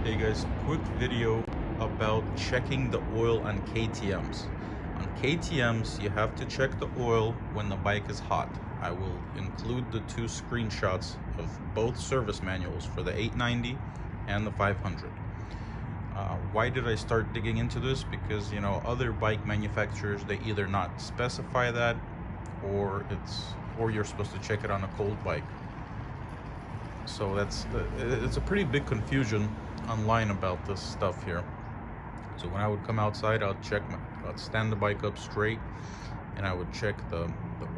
Hey guys, quick video about checking the oil on KTMs. On KTMs, you have to check the oil when the bike is hot. I will include the two screenshots of both service manuals for the 890 and the 500. Why did I start digging into this? Because, other bike manufacturers, they either not specify that or you're supposed to check it on a cold bike. So it's a pretty big confusion online about this stuff here. So when I would come outside, I'd stand the bike up straight and I would check the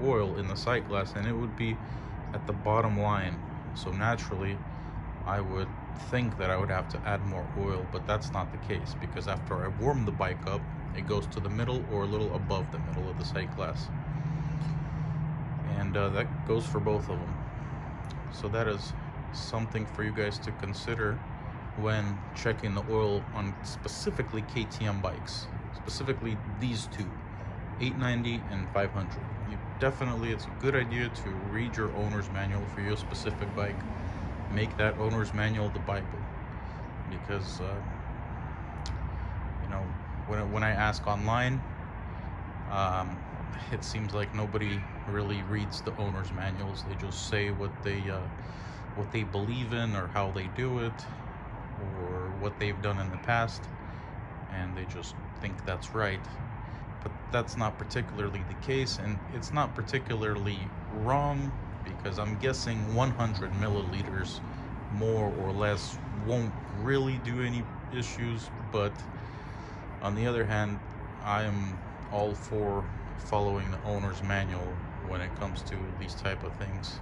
oil in the sight glass, and it would be at the bottom line. So naturally I would think that I would have to add more oil, but that's not the case, because after I warm the bike up, it goes to the middle or a little above the middle of the sight glass, and that goes for both of them. So that is something for you guys to consider when checking the oil on specifically KTM bikes, specifically these two, 890 and 500. It's a good idea to read your owner's manual for your specific bike. Make that owner's manual the Bible, because when I ask online, it seems like nobody really reads the owner's manuals. They just say what they believe in, or how they do it, or what they've done in the past, and they just think that's right. But that's not particularly the case, and it's not particularly wrong, because I'm guessing 100 milliliters more or less won't really do any issues. But on the other hand, I am all for following the owner's manual when it comes to these type of things.